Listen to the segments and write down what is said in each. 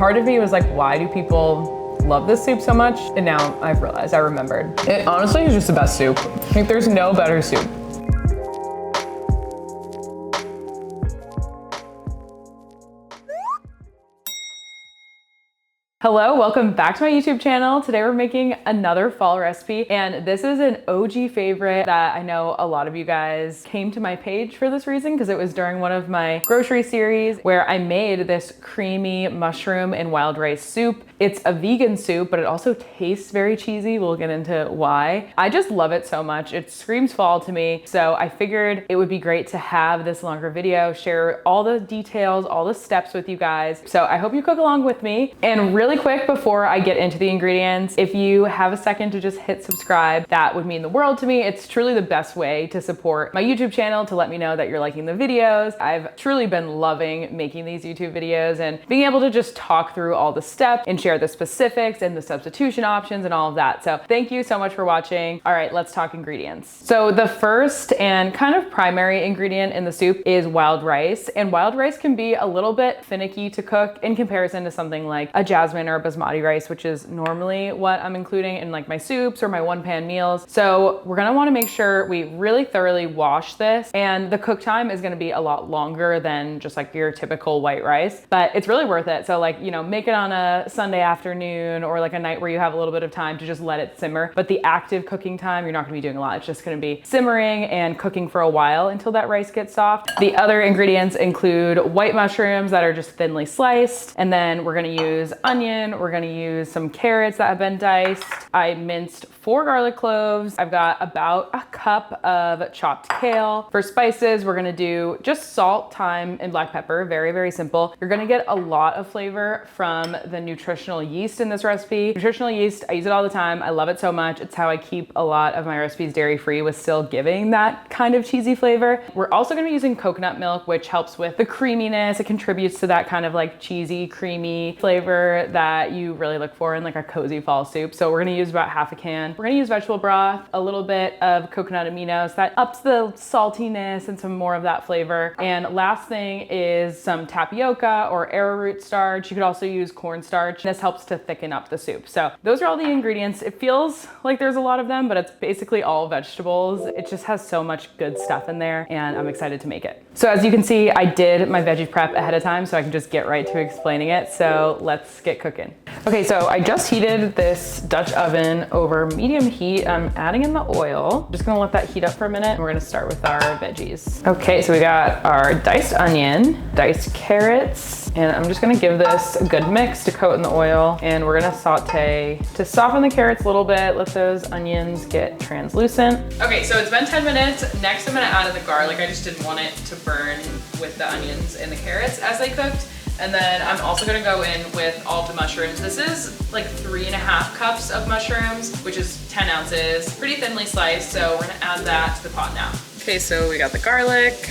Part of me was like, why do people love this soup so much? And now I've realized, I remembered. It honestly is just the best soup. Like there's no better soup. Hello, welcome back to my YouTube channel. Today we're making another fall recipe, and this is an OG favorite that I know a lot of you guys came to my page for this reason, because it was during one of my grocery series where I made this creamy mushroom and wild rice soup. It's a vegan soup, but it also tastes very cheesy. We'll get into why. I just love it so much. It screams fall to me. So I figured it would be great to have this longer video, share all the details, all the steps with you guys. So I hope you cook along with me. And really quick before I get into the ingredients, if you have a second to just hit subscribe, that would mean the world to me. It's truly the best way to support my YouTube channel, to let me know that you're liking the videos. I've truly been loving making these YouTube videos and being able to just talk through all the steps and share the specifics and the substitution options and all of that. So thank you so much for watching. All right, let's talk ingredients. So the first and kind of primary ingredient in the soup is wild rice, and wild rice can be a little bit finicky to cook in comparison to something like a jasmine or basmati rice, which is normally what I'm including in like my soups or my one pan meals. So we're gonna wanna make sure we really thoroughly wash this, and the cook time is gonna be a lot longer than just like your typical white rice, but it's really worth it. So like, you know, make it on a Sunday afternoon or like a night where you have a little bit of time to just let it simmer. But the active cooking time, you're not gonna be doing a lot. It's just gonna be simmering and cooking for a while until that rice gets soft. The other ingredients include white mushrooms that are just thinly sliced, and then we're gonna use onion, we're gonna use some carrots that have been diced. I minced 4 garlic cloves. I've got about a cup of chopped kale. For spices, we're gonna do just salt, thyme, and black pepper. Very, very simple. You're gonna get a lot of flavor from the nutritional yeast in this recipe. Nutritional yeast, I use it all the time. I love it so much. It's how I keep a lot of my recipes dairy-free with still giving that kind of cheesy flavor. We're also gonna be using coconut milk, which helps with the creaminess. It contributes to that kind of like cheesy, creamy flavor that you really look for in like a cozy fall soup. So we're gonna use about half a can. We're gonna use vegetable broth, a little bit of coconut aminos that ups the saltiness and some more of that flavor. And last thing is some tapioca or arrowroot starch. You could also use cornstarch. This helps to thicken up the soup. So those are all the ingredients. It feels like there's a lot of them, but it's basically all vegetables. It just has so much good stuff in there, and I'm excited to make it. So as you can see, I did my veggie prep ahead of time so I can just get right to explaining it. So let's get cooking. Okay, so I just heated this Dutch oven over medium heat. I'm adding in the oil. Just gonna let that heat up for a minute, and we're gonna start with our veggies. Okay, so we got our diced onion, diced carrots, and I'm just gonna give this a good mix to coat in the oil, and we're gonna saute to soften the carrots a little bit, let those onions get translucent. Okay, so it's been 10 minutes. Next, I'm gonna add in the garlic. I just didn't want it to burn with the onions and the carrots as they cooked. And then I'm also gonna go in with all the mushrooms. This is like 3.5 cups of mushrooms, which is 10 ounces, pretty thinly sliced. So we're gonna add that to the pot now. Okay, so we got the garlic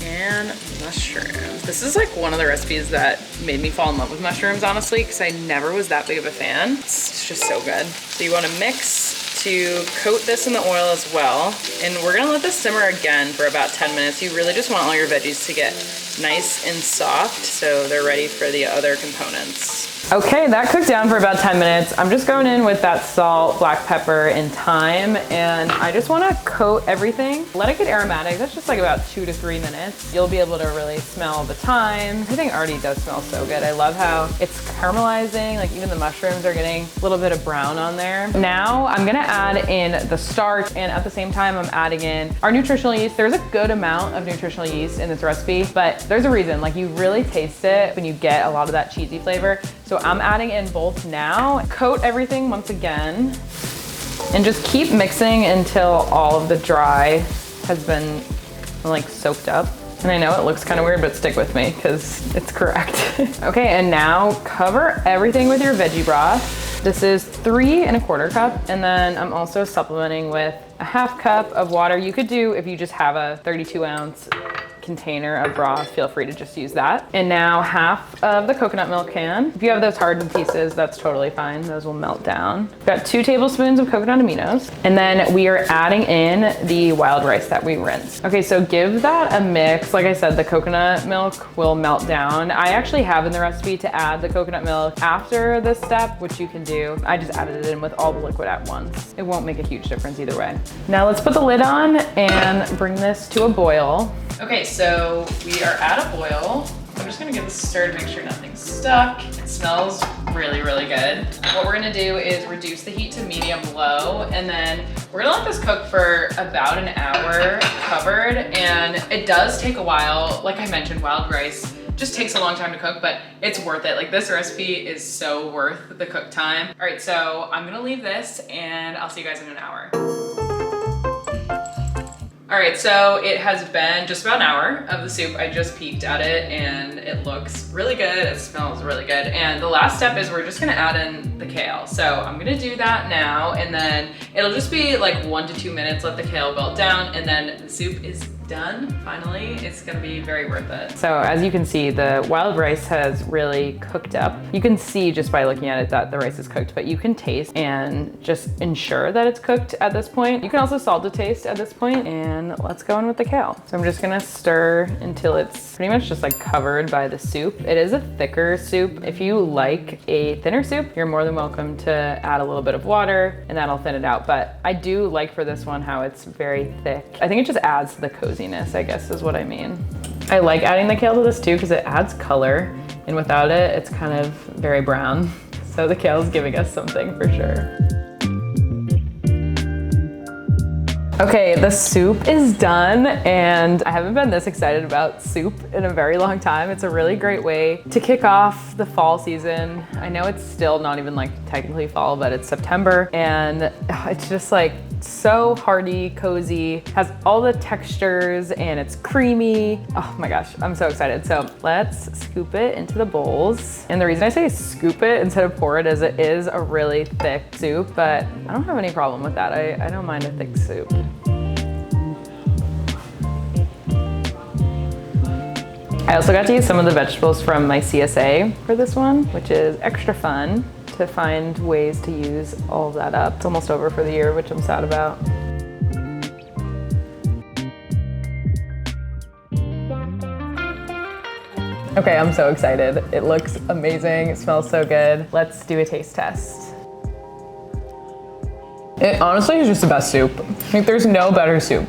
and mushrooms. This is like one of the recipes that made me fall in love with mushrooms, honestly, because I never was that big of a fan. It's just so good. So you wanna mix to coat this in the oil as well. And we're gonna let this simmer again for about 10 minutes. You really just want all your veggies to get nice and soft so they're ready for the other components. Okay, that cooked down for about 10 minutes. I'm just going in with that salt, black pepper, and thyme, and I just wanna coat everything. Let it get aromatic. That's just like about 2 to 3 minutes. You'll be able to really smell the thyme. Everything already does smell so good. I love how it's caramelizing, like even the mushrooms are getting a little bit of brown on there. Now I'm gonna add in the starch, and at the same time I'm adding in our nutritional yeast. There's a good amount of nutritional yeast in this recipe, but there's a reason. Like you really taste it when you get a lot of that cheesy flavor. So I'm adding in both now. Coat everything once again, and just keep mixing until all of the dry has been like soaked up. And I know it looks kind of weird, but stick with me because it's correct. Okay, and now cover everything with your veggie broth. This is 3 1/4 cup, and then I'm also supplementing with a 1/2 cup of water. You could do, if you just have a 32 ounce container of broth, feel free to just use that. And now half of the coconut milk can. If you have those hardened pieces, that's totally fine. Those will melt down. We've got 2 tablespoons of coconut aminos. And then we are adding in the wild rice that we rinsed. Okay, so give that a mix. Like I said, the coconut milk will melt down. I actually have in the recipe to add the coconut milk after this step, which you can do. I just added it in with all the liquid at once. It won't make a huge difference either way. Now let's put the lid on and bring this to a boil. Okay, so we are at a boil. I'm just gonna give this a stir to make sure nothing's stuck. It smells really, really good. What we're gonna do is reduce the heat to medium low, and then we're gonna let this cook for about an hour covered, and it does take a while. Like I mentioned, wild rice just takes a long time to cook, but it's worth it. Like, this recipe is so worth the cook time. All right, so I'm gonna leave this and I'll see you guys in an hour. All right, so it has been just about an hour of the soup. I just peeked at it and it looks really good. It smells really good. And the last step is we're just gonna add in the kale. So I'm gonna do that now, and then it'll just be like 1 to 2 minutes, let the kale melt down, and then the soup is done, finally. It's gonna be very worth it. So as you can see, the wild rice has really cooked up. You can see just by looking at it that the rice is cooked, but you can taste and just ensure that it's cooked at this point. You can also salt to taste at this point, and let's go in with the kale. So I'm just gonna stir until it's pretty much just like covered by the soup. It is a thicker soup. If you like a thinner soup, you're more than welcome to add a little bit of water and that'll thin it out. But I do like for this one how it's very thick. I think it just adds to the coziness, I guess is what I mean. I like adding the kale to this too because it adds color, and without it, it's kind of very brown. So the kale is giving us something for sure. Okay, the soup is done, and I haven't been this excited about soup in a very long time. It's a really great way to kick off the fall season. I know it's still not even like technically fall, but it's September, and it's just like so hearty, cozy, has all the textures, and it's creamy. Oh my gosh, I'm so excited. So let's scoop it into the bowls. And the reason I say scoop it instead of pour it is it is a really thick soup, but I don't have any problem with that. I don't mind a thick soup. I also got to use some of the vegetables from my CSA for this one, which is extra fun to find ways to use all of that up. It's almost over for the year, which I'm sad about. Okay, I'm so excited. It looks amazing. It smells so good. Let's do a taste test. It honestly is just the best soup. Like, there's no better soup.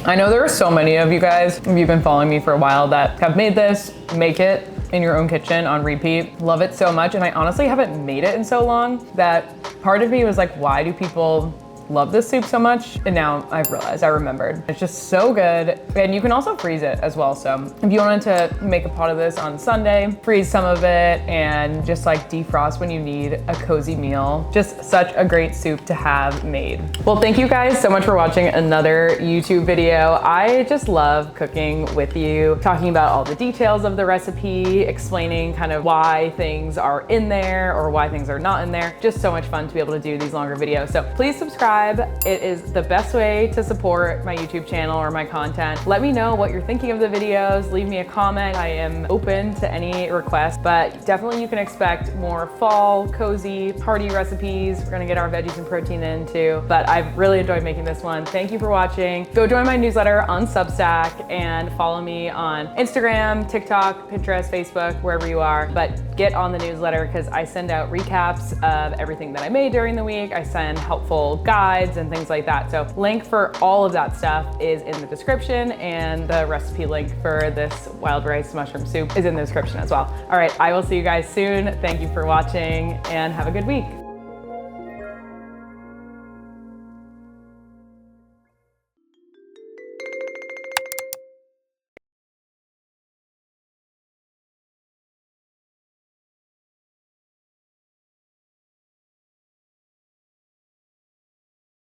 I know there are so many of you guys, if you've been following me for a while, that have made this, make it in your own kitchen on repeat. Love it so much, and I honestly haven't made it in so long that part of me was like, why do people love this soup so much? And now I've realized, I remembered. It's just so good. And you can also freeze it as well. So if you wanted to make a pot of this on Sunday, freeze some of it and just like defrost when you need a cozy meal. Just such a great soup to have made. Well, thank you guys so much for watching another YouTube video. I just love cooking with you, talking about all the details of the recipe, explaining kind of why things are in there or why things are not in there. Just so much fun to be able to do these longer videos. So please subscribe. It is the best way to support my YouTube channel or my content. Let me know what you're thinking of the videos. Leave me a comment. I am open to any requests, but definitely you can expect more fall, cozy, party recipes. We're gonna get our veggies and protein in too, but I've really enjoyed making this one. Thank you for watching. Go join my newsletter on Substack and follow me on Instagram, TikTok, Pinterest, Facebook, wherever you are, but get on the newsletter because I send out recaps of everything that I made during the week. I send helpful guides and things like that. So link for all of that stuff is in the description, and the recipe link for this wild rice mushroom soup is in the description as well. All right, I will see you guys soon. Thank you for watching and have a good week.